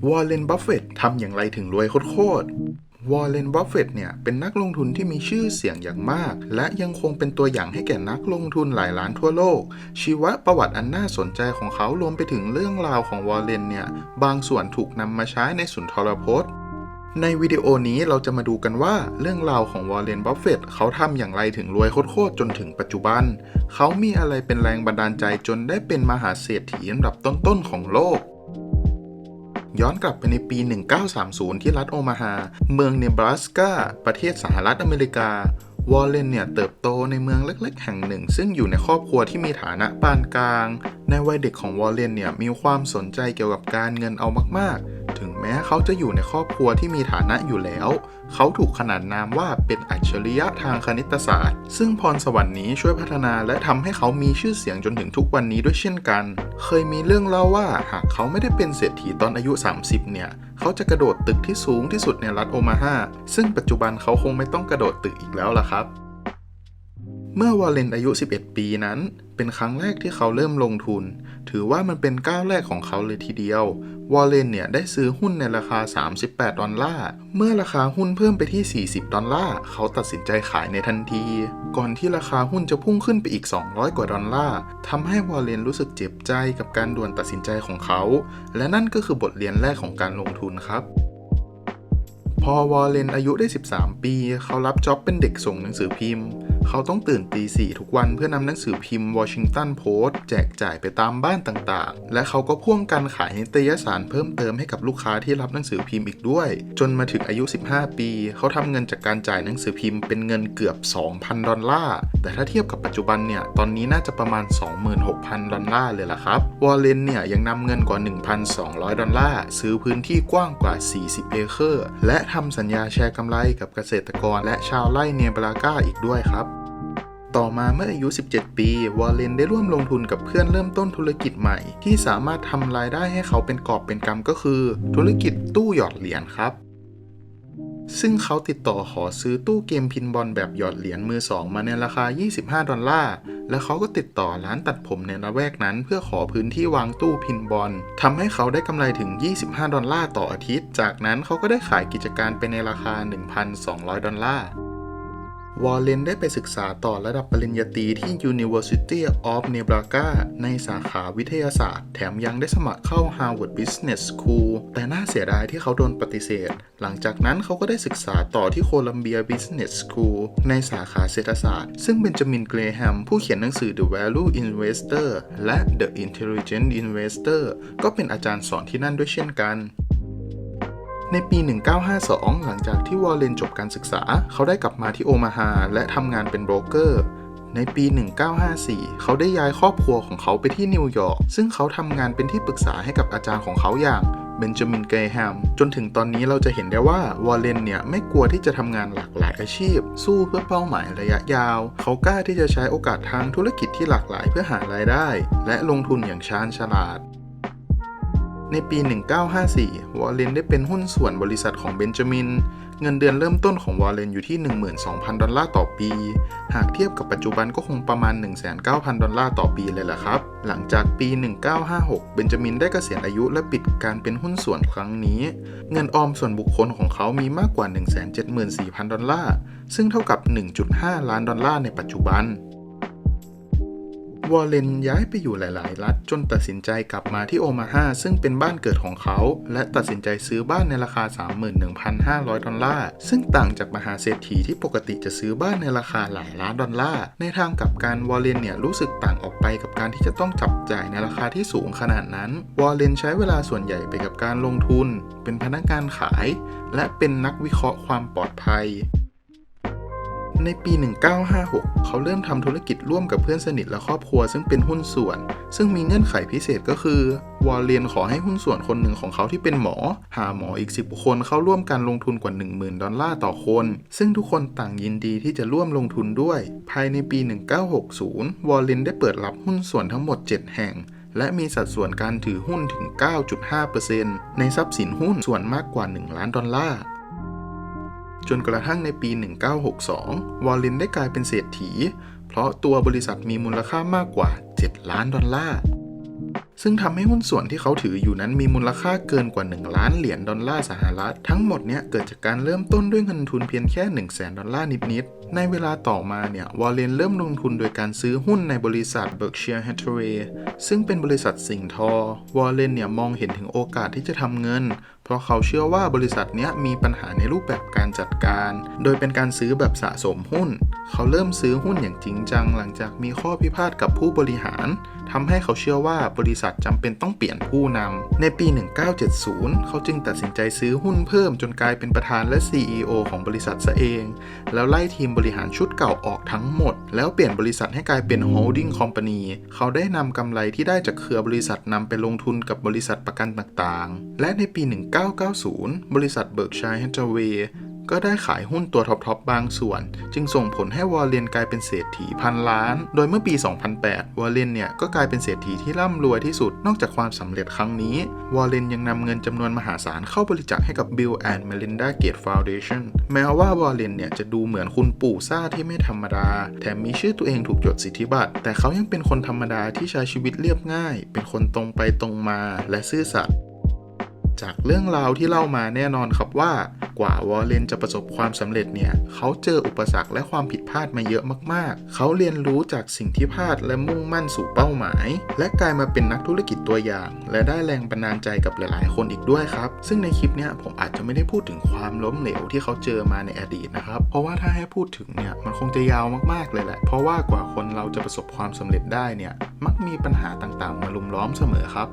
วอร์เรน บัฟเฟตต์ทำอย่างไรถึงรวยโคตรวอร์เรน บัฟเฟตต์เนี่ยเป็นนักลงทุนที่มีชื่อเสียงอย่างมากและยังคงเป็นตัวอย่างให้แก่นักลงทุนหลายล้านทั่วโลกชีวประวัติอันน่าสนใจของเขารวมไปถึงเรื่องราวของวอร์เรนเนี่ยบางส่วนถูกนำมาใช้ในสุนทรพจน์ในวิดีโอนี้เราจะมาดูกันว่าเรื่องราวของวอร์เรน บัฟเฟตต์เขาทำอย่างไรถึงรวยโคตรจนถึงปัจจุบันเขามีอะไรเป็นแรงบันดาลใจจนได้เป็นมหาเศรษฐีอันดับต้นๆของโลกย้อนกลับไปในปี 1930 ที่รัฐโอมาฮาเมืองเนบราสกาประเทศสหรัฐอเมริกาวอร์เรนเนี่ยเติบโตในเมืองเล็กๆแห่งหนึ่งซึ่งอยู่ในครอบครัวที่มีฐานะปานกลางในวัยเด็กของวอร์เรนเนี่ยมีความสนใจเกี่ยวกับการเงินเอามากๆถึงแม้เขาจะอยู่ในครอบครัวที่มีฐานะอยู่แล้วเขาถูกขนานนามว่าเป็นอัจฉริยะทางคณิตศาสตร์ซึ่งพรสวรรค์นี้ช่วยพัฒนาและทำให้เขามีชื่อเสียงจนถึงทุกวันนี้ด้วยเช่นกันเคยมีเรื่องเล่าว่าหากเขาไม่ได้เป็นเศรษฐีตอนอายุ 30 เนี่ยเขาจะกระโดดตึกที่สูงที่สุดในรัฐโอมาฮาซึ่งปัจจุบันเขาคงไม่ต้องกระโดดตึกอีกแล้วล่ะครับเมื่อวอร์เรนอายุ 11 ปีนั้นเป็นครั้งแรกที่เขาเริ่มลงทุนถือว่ามันเป็นก้าวแรกของเขาเลยทีเดียววอร์เรนเนี่ยได้ซื้อหุ้นในราคา$38เมื่อราคาหุ้นเพิ่มไปที่$40เขาตัดสินใจขายในทันทีก่อนที่ราคาหุ้นจะพุ่งขึ้นไปอีก$200กว่าทำให้วอร์เรนรู้สึกเจ็บใจกับการด่วนตัดสินใจของเขาและนั่นก็คือบทเรียนแรกของการลงทุนครับพอวอร์เรนอายุได้13 ปีเขารับจ็อบเป็นเด็กส่งหนังสือพิมพ์เขาต้องตื่นตี 4ทุกวันเพื่อนำหนังสือพิมพ์วอชิงตันโพสต์แจกจ่ายไปตามบ้านต่างๆและเขาก็พ่วงการขายนิตยสารเพิ่มเติมให้กับลูกค้าที่รับหนังสือพิมพ์อีกด้วยจนมาถึงอายุ 15 ปีเขาทำเงินจากการจ่ายหนังสือพิมพ์เป็นเงินเกือบ$2,000แต่ถ้าเทียบกับปัจจุบันเนี่ยตอนนี้น่าจะประมาณ$26,000เลยล่ะครับวอร์เรนเนี่ยยังนำเงินกว่า$1,200ซื้อพื้นที่กว้างกว่า40เอเคอร์และทำสัญญาแชร์กำไรกับเกษตรกรและชาวไร่เนบราก้าอีกด้วยครับต่อมาเมื่ออายุ 17 ปีวอร์เรนได้ร่วมลงทุนกับเพื่อนเริ่มต้นธุรกิจใหม่ที่สามารถทำรายได้ให้เขาเป็นกอบเป็นกำก็คือธุรกิจตู้หยอดเหรียญครับซึ่งเขาติดต่อขอซื้อตู้เกมพินบอลแบบหยอดเหรียญมือสองมาในราคา$25และเขาก็ติดต่อร้านตัดผมในละแวกนั้นเพื่อขอพื้นที่วางตู้พินบอลทำให้เขาได้กำไรถึง$25ต่ออาทิตย์จากนั้นเขาก็ได้ขายกิจการไปในราคา$1,200วอร์เรนได้ไปศึกษาต่อระดับปริญญาตรีที่ University of Nebraska ในสาขาวิทยาศาสตร์แถมยังได้สมัครเข้า Harvard Business School แต่น่าเสียดายที่เขาโดนปฏิเสธหลังจากนั้นเขาก็ได้ศึกษาต่อที่ Columbia Business School ในสาขาเศรษฐศาสตร์ซึ่งเบนจามิน เกรแฮมผู้เขียนหนังสือ The Value Investor และ The Intelligent Investor ก็เป็นอาจารย์สอนที่นั่นด้วยเช่นกันในปี 1952 หลังจากที่วอร์เรนจบการศึกษาเขาได้กลับมาที่โอมาฮาและทำงานเป็นโบรกเกอร์ในปี 1954 เขาได้ย้ายครอบครัวของเขาไปที่นิวยอร์กซึ่งเขาทำงานเป็นที่ปรึกษาให้กับอาจารย์ของเขาอย่างเบนจามิน เกรแฮมจนถึงตอนนี้เราจะเห็นได้ว่าวอร์เรนเนี่ยไม่กลัวที่จะทำงานหลากหลายอาชีพสู้เพื่อเป้าหมายระยะยาวเขากล้าที่จะใช้โอกาสทางธุรกิจที่หลากหลายเพื่อหารายได้และลงทุนอย่างชาญฉลาดในปี 1954 วอร์เรนได้เป็นหุ้นส่วนบริษัทของเบนจามินเงินเดือนเริ่มต้นของวอร์เรนอยู่ที่$12,000ต่อปีหากเทียบกับปัจจุบันก็คงประมาณ$19,000ต่อปีเลยล่ะครับหลังจากปี 1956 เบนจามินได้เกษียณอายุและปิดการเป็นหุ้นส่วนครั้งนี้เงินออมส่วนบุคคลของเขามีมากกว่า$174,000ซึ่งเท่ากับ$1.5 ล้านในปัจจุบันวอร์เรนย้ายไปอยู่หลายๆรัฐจนตัดสินใจกลับมาที่โอมาฮาซึ่งเป็นบ้านเกิดของเขาและตัดสินใจซื้อบ้านในราคา$31,500ซึ่งต่างจากมหาเศรษฐีที่ปกติจะซื้อบ้านในราคาหลายล้าน$ในทางกลับกันวอร์เรนเนี่ยรู้สึกต่างออกไปกับการที่จะต้องจับจ่ายในราคาที่สูงขนาดนั้นวอร์เรนใช้เวลาส่วนใหญ่ไปกับการลงทุนเป็นพนักงานขายและเป็นนักวิเคราะห์ความปลอดภัยในปี 1956 เขาเริ่มทำธุรกิจร่วมกับเพื่อนสนิทและครอบครัวซึ่งเป็นหุ้นส่วนซึ่งมีเงื่อนไขพิเศษก็คือวอร์เรนขอให้หุ้นส่วนคนหนึ่งของเขาที่เป็นหมอหาหมออีก10คนเข้าร่วมการลงทุนกว่า$10,000ต่อคนซึ่งทุกคนต่างยินดีที่จะร่วมลงทุนด้วยภายในปี 1960 วอร์เรนได้เปิดรับหุ้นส่วนทั้งหมด7แห่งและมีสัดส่วนการถือหุ้นถึง 9.5% ในทรัพย์สินหุ้นส่วนมากกว่า$1 ล้านจนกระทั่งในปี 1962 วอร์เรนได้กลายเป็นเศรษฐีเพราะตัวบริษัทมีมูลค่ามากกว่า$7 ล้าน ซึ่งทำให้หุ้นส่วนที่เขาถืออยู่นั้นมีมูลค่าเกินกว่า$1 ล้านสหรัฐทั้งหมดเนี่ยเกิดจากการเริ่มต้นด้วยเงินทุนเพียงแค่$100,000นิดๆในเวลาต่อมาเนี่ยวอร์เรนเริ่มลงทุนโดยการซื้อหุ้นในบริษัท Berkshire Hathaway ซึ่งเป็นบริษัทสิ่งทอวอร์เรนเนี่ยมองเห็นถึงโอกาสที่จะทำเงินเพราะเขาเชื่อว่าบริษัทนี้มีปัญหาในรูปแบบการจัดการโดยเป็นการซื้อแบบสะสมหุ้นเขาเริ่มซื้อหุ้นอย่างจริงจังหลังจากมีข้อพิพาทกับผู้บริหารทำให้เขาเชื่อว่าบริษัทจำเป็นต้องเปลี่ยนผู้นำในปี 1970 เขาจึงตัดสินใจซื้อหุ้นเพิ่มจนกลายเป็นประธานและ CEO ของบริษัทซะเองแล้วไล่ทีมบริหารชุดเก่าออกทั้งหมดแล้วเปลี่ยนบริษัทให้กลายเป็น Holding Company เขาได้นำกำไรที่ได้จากเครือบริษัทนำไปลงทุนกับบริษัทประกันต่างๆและในปี 1990 บริษัท Berkshire Hathawayก็ได้ขายหุ้นตัวท็อปๆบางส่วนจึงส่งผลให้วอร์เรนกลายเป็นเศรษฐีพันล้านโดยเมื่อปี 2008 วอร์เรนเนี่ยก็กลายเป็นเศรษฐีที่ร่ำรวยที่สุดนอกจากความสำเร็จครั้งนี้วอร์เรนยังนำเงินจำนวนมหาศาลเข้าบริจาคให้กับ Bill and Melinda Gates Foundation แม้ว่าวอร์เรนเนี่ยจะดูเหมือนคุณปู่ซ่าที่ไม่ธรรมดาแถมมีชื่อตัวเองถูกจดสิทธิบัตรแต่เขายังเป็นคนธรรมดาที่ใช้ชีวิตเรียบง่ายเป็นคนตรงไปตรงมาและซื่อสัตย์จากเรื่องราวที่เล่ามาแน่นอนครับว่ากว่าวอร์เรนจะประสบความสำเร็จเนี่ยเขาเจออุปสรรคและความผิดพลาดมาเยอะมากๆเขาเรียนรู้จากสิ่งที่พลาดและมุ่งมั่นสู่เป้าหมายและกลายมาเป็นนักธุรกิจตัวอย่างและได้แรงบันดาลใจกับหลายๆคนอีกด้วยครับซึ่งในคลิปเนี้ยผมอาจจะไม่ได้พูดถึงความล้มเหลวที่เขาเจอมาในอดีตนะครับเพราะว่าถ้าให้พูดถึงเนี่ยมันคงจะยาวมากๆเลยแหละเพราะว่ากว่าคนเราจะประสบความสำเร็จได้เนี่ยมักมีปัญหาต่างๆมาลุมล้อมเสมอครับ